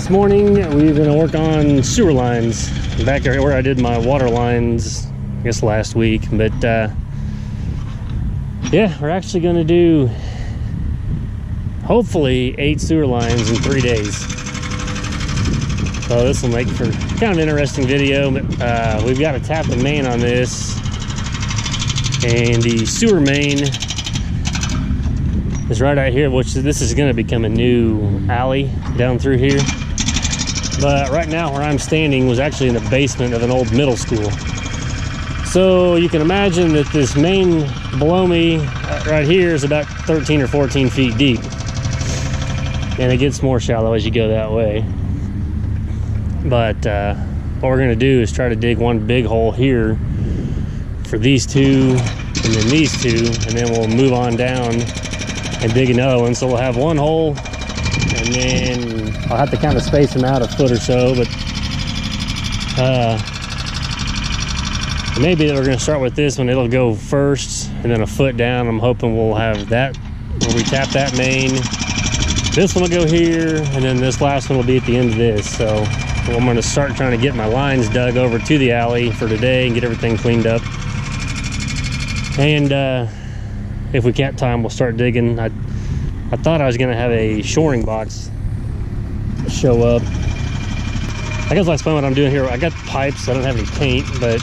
this morning we're going to work on sewer lines back there where I did my water lines, I guess last week. But yeah, we're actually going to do hopefully 8 sewer lines in 3 days. So this will make for kind of an interesting video. But we've got to tap the main on this, and the sewer main is right out here, which this is going to become a new alley down through here. But right now where I'm standing was actually in the basement of an old middle school. So you can imagine that this main below me right here is about 13 or 14 feet deep. And it gets more shallow as you go that way. But what we're going to do is try to dig one big hole here for these two, and then these two, and then we'll move on down and dig another one. So we'll have one hole, and then I'll have to kind of space them out a foot or so. But maybe we're going to start with this one. It'll go first, and then a foot down. I'm hoping we'll have that where we tap that main. This one will go here, and then this last one will be at the end of this. So I'm going to start trying to get my lines dug over to the alley for today and get everything cleaned up. And if we can't time, we'll start digging. I thought I was going to have a shoring box show up. I guess I'll explain what I'm doing here. I got pipes. I don't have any paint, but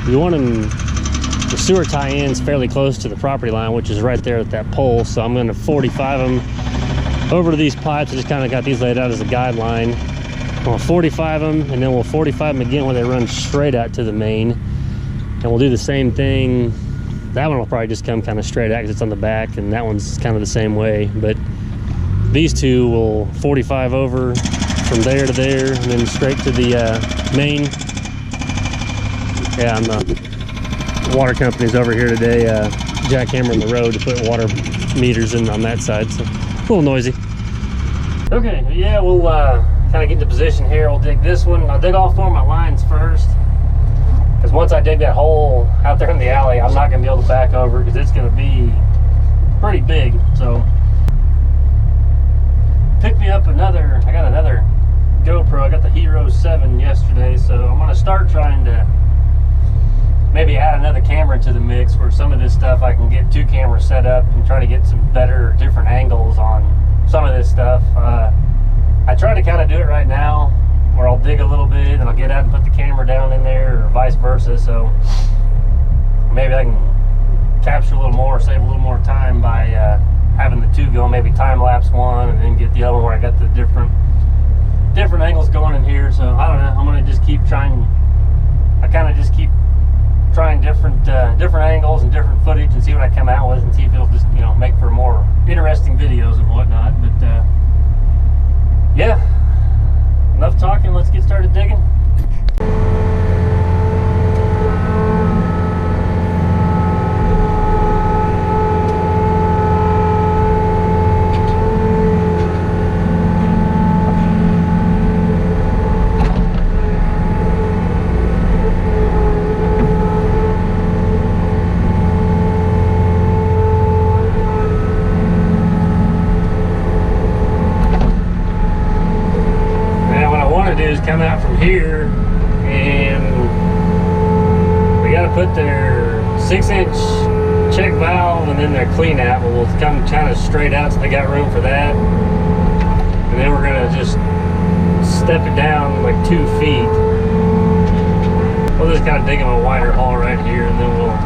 we want the sewer tie-ins fairly close to the property line, which is right there at that pole. So I'm going to 45 them over to these pipes. I just kind of got these laid out as a guideline. We'll 45 them, and then we'll 45 them again where they run straight out to the main. And we'll do the same thing. That one will probably just come kind of straight out because it's on the back, and that one's kind of the same way. But these two will 45 over from there to there, and then straight to the main. Yeah, the water company's over here today, jackhammering the road to put water meters in on that side, so a little noisy. Okay, yeah, we'll kind of get into position here. We'll dig this one. I'll dig all 4 of my lines first, because once I dig that hole out there in the alley, I'm not going to be able to back over because it's going to be pretty big. So pick me up I got another GoPro. I got the Hero 7 yesterday, so I'm going to start trying to maybe add another camera to the mix, where some of this stuff I can get 2 cameras set up and try to get some better, different angles on some of this stuff. I try to kind of do it right now, where I'll dig a little bit and I'll get out and put the camera down in there, or vice versa. So maybe I can capture a little more, save a little more time by having the 2 go, maybe time lapse one and then get the other one where I got the different angles going in here. So I don't know, I'm gonna just keep trying. I kind of just keep trying different angles and different footage and see what I come out with, and see if it'll just, you know, make for more interesting videos and whatnot. But yeah, enough talking, let's get started digging. Come out from here, and we got to put their 6-inch check valve and then their clean out. We'll come kind of straight out so they got room for that, and then we're gonna just step it down like 2 feet. We'll just kind of dig them a wider hole right here, and then we'll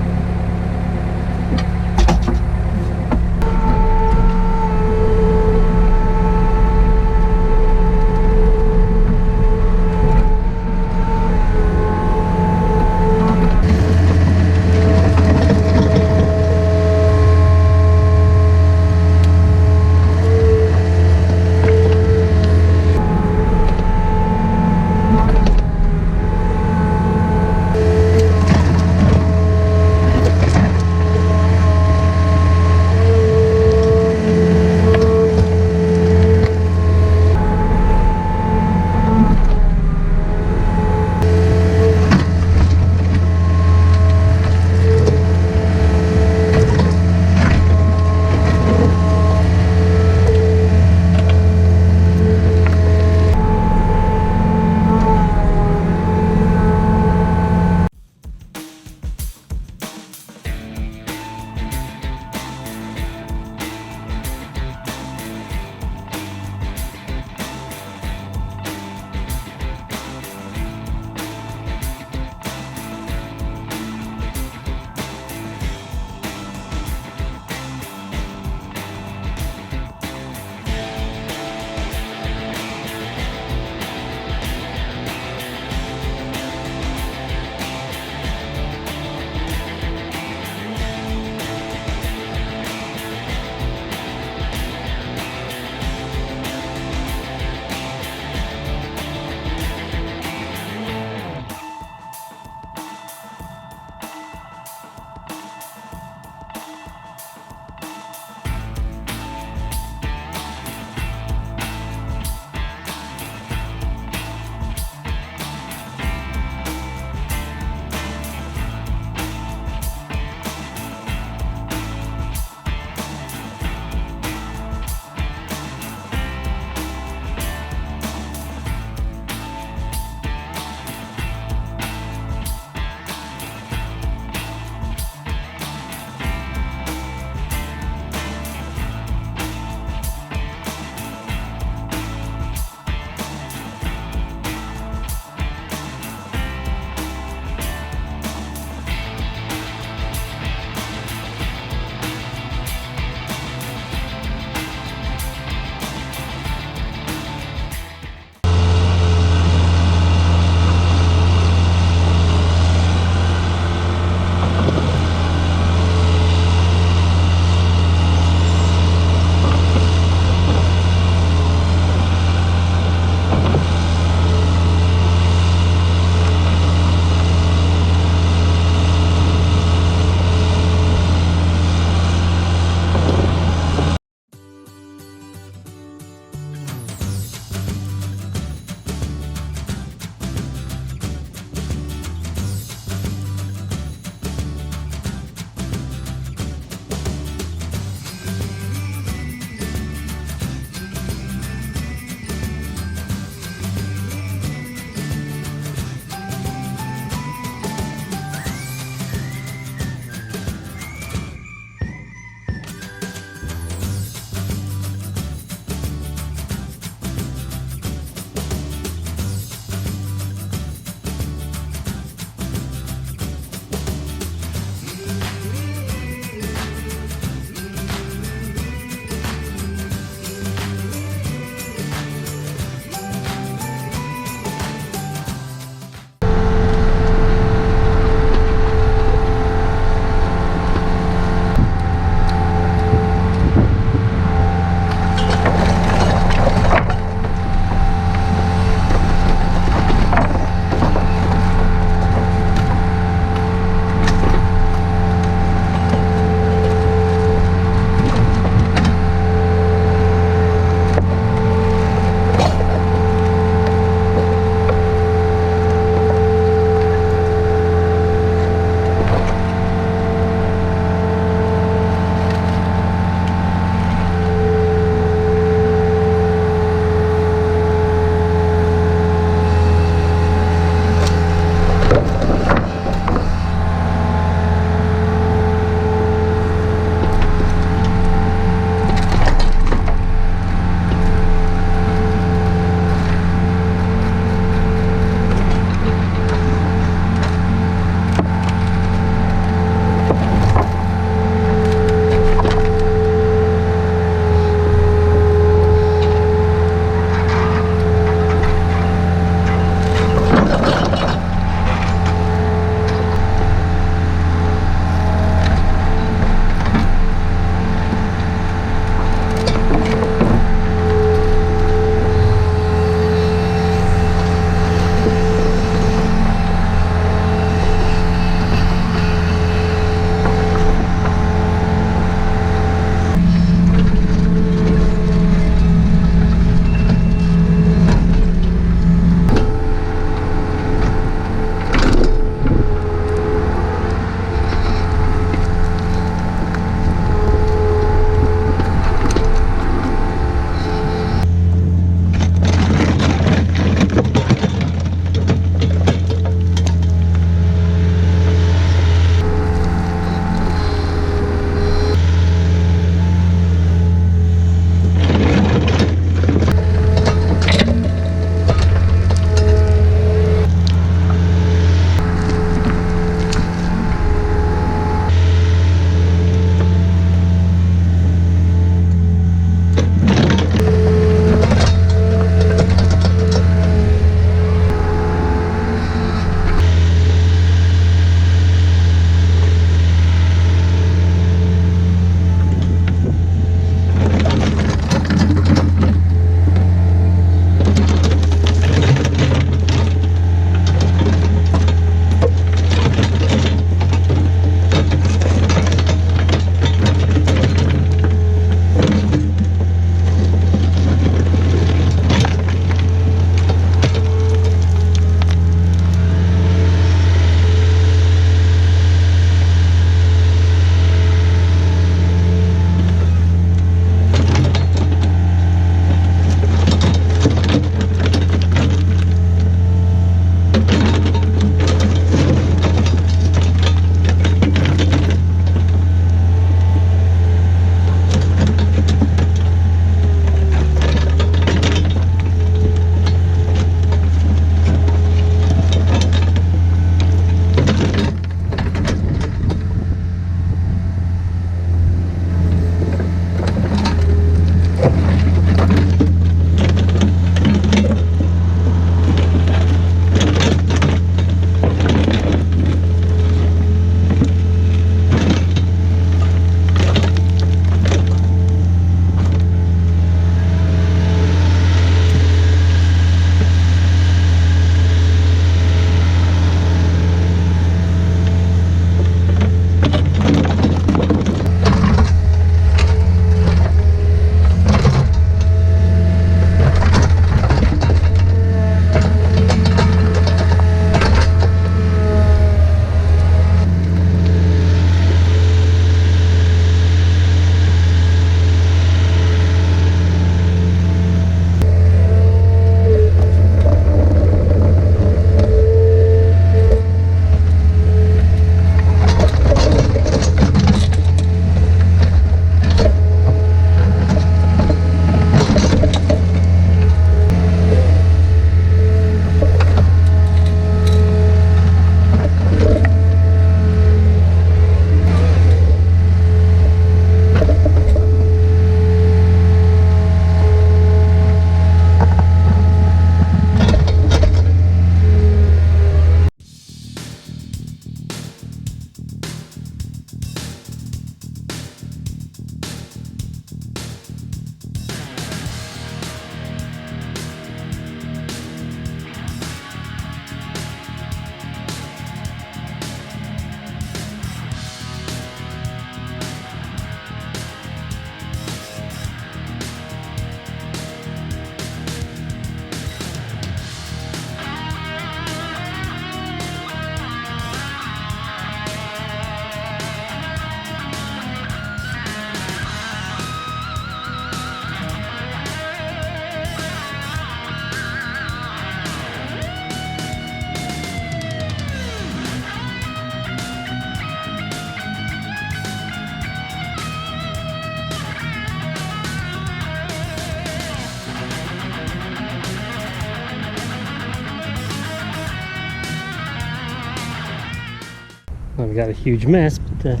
I've got a huge mess, but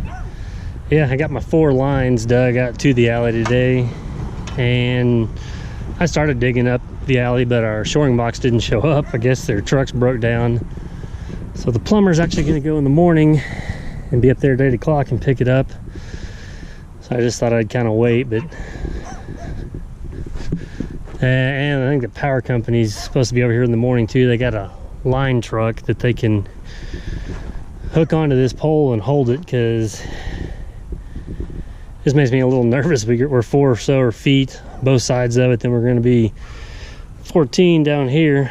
yeah, I got my 4 lines dug out to the alley today, and I started digging up the alley, but our shoring box didn't show up. I guess their trucks broke down. So the plumber's actually going to go in the morning and be up there at 8 o'clock and pick it up. So I just thought I'd kind of wait, but and I think the power company's supposed to be over here in the morning too. They got a line truck that they can hook onto this pole and hold it, because this makes me a little nervous. We're 4 or so feet both sides of it, then we're going to be 14 down here,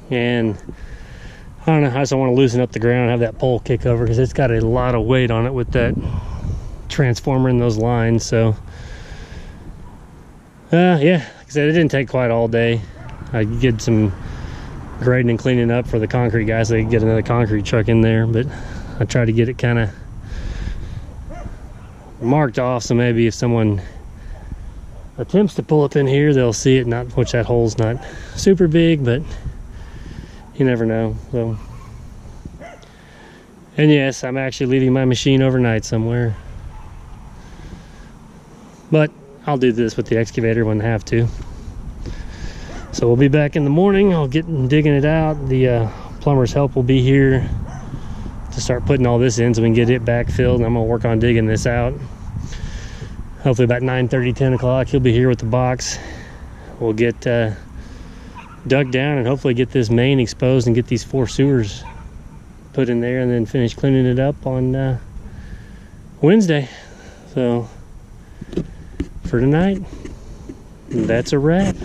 and I don't know, I just don't want to loosen up the ground and have that pole kick over, because it's got a lot of weight on it with that transformer and those lines. So yeah, like I said, it didn't take quite all day. I did some grading and cleaning up for the concrete guys so they could get another concrete truck in there, but I tried to get it kind of marked off, so maybe if someone attempts to pull up in here, they'll see it, not which that hole's not super big, but you never know. So, and yes, I'm actually leaving my machine overnight somewhere, but I'll do this with the excavator when I have to. So we'll be back in the morning. I'll get digging it out. The plumber's help will be here to start putting all this in so we can get it backfilled, and I'm gonna work on digging this out. Hopefully about 9:30, 10 o'clock, he'll be here with the box. We'll get dug down and hopefully get this main exposed and get these 4 sewers put in there, and then finish cleaning it up on Wednesday. So for tonight, that's a wrap.